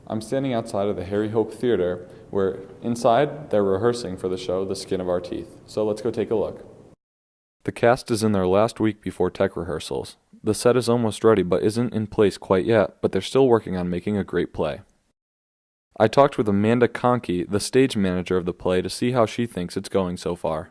I'm standing outside of the Harry Hope Theater, where inside they're rehearsing for the show The Skin of Our Teeth. So let's go take a look. The cast is in their last week before tech rehearsals. The set is almost ready but isn't in place quite yet, but they're still working on making a great play. I talked with Amanda Conkey, the stage manager of the play, to see how she thinks it's going so far.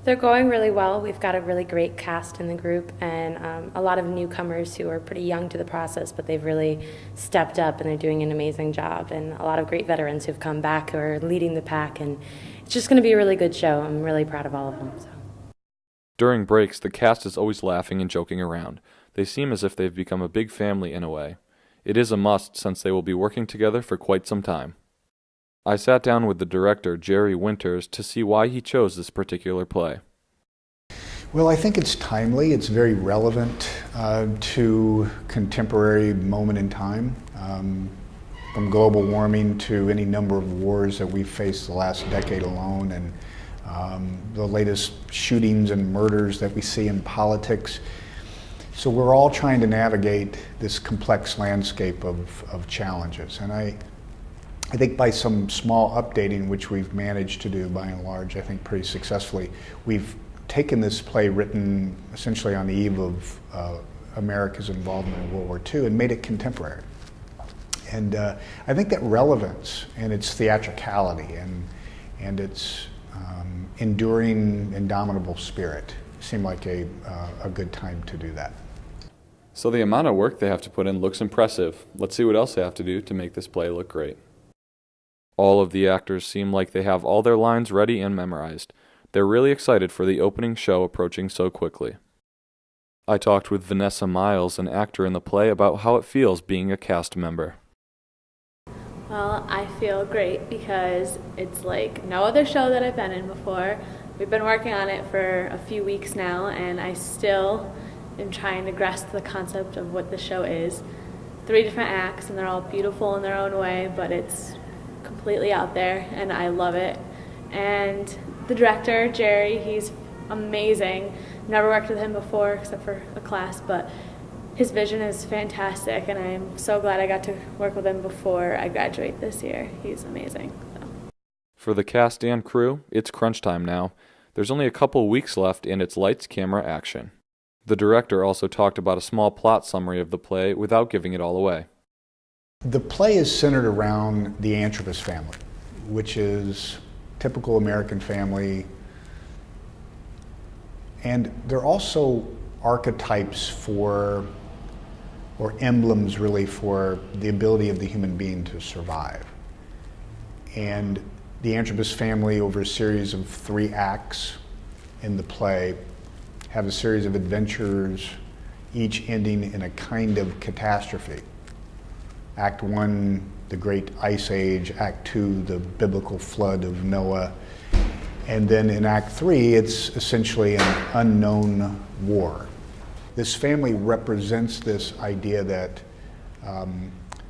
They're going really well. We've got a really great cast in the group and a lot of newcomers who are pretty young to the process, but they've really stepped up and they're doing an amazing job, and a lot of great veterans who've come back who are leading the pack, and it's just going to be a really good show. I'm really proud of all of them. So. During breaks, the cast is always laughing and joking around. They seem as if they've become a big family in a way. It is a must since they will be working together for quite some time. I sat down with the director, Jerry Winters, to see why he chose this particular play. Well, I think it's timely. It's very relevant to contemporary moment in time. From global warming to any number of wars that we've faced the last decade alone, and the latest shootings and murders that we see in politics. So we're all trying to navigate this complex landscape of challenges. And I think by some small updating, which we've managed to do by and large, I think pretty successfully, we've taken this play written essentially on the eve of America's involvement in World War II and made it contemporary. And I think that relevance and its theatricality and its enduring, indomitable spirit seemed like a good time to do that. So the amount of work they have to put in looks impressive. Let's see what else they have to do to make this play look great. All of the actors seem like they have all their lines ready and memorized. They're really excited for the opening show approaching so quickly. I talked with Vanessa Miles, an actor in the play, about how it feels being a cast member. Well, I feel great because it's like no other show that I've been in before. We've been working on it for a few weeks now, and I still am trying to grasp the concept of what the show is. 3 different acts, and they're all beautiful in their own way, but it's completely out there, and I love it. And the director, Jerry, he's amazing. Never worked with him before except for a class, but his vision is fantastic, and I'm so glad I got to work with him before I graduate this year. He's amazing. So. For the cast and crew, it's crunch time now. There's only a couple weeks left, and it's lights, camera, action. The director also talked about a small plot summary of the play without giving it all away. The play is centered around the Antrobus family, which is typical American family, and they're also archetypes for, or emblems really, for the ability of the human being to survive. And the Antrobus family, over a series of 3 acts in the play, have a series of adventures, each ending in a kind of catastrophe. Act 1, the Great Ice Age. Act 2, the biblical flood of Noah. And then in Act 3, it's essentially an unknown war. This family represents this idea that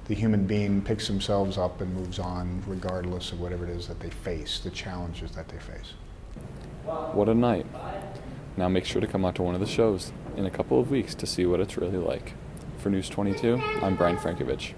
the human being picks themselves up and moves on regardless of whatever it is that they face, the challenges that they face. What a night. Now make sure to come out to one of the shows in a couple of weeks to see what it's really like. For News 22, I'm Brian Frankovich.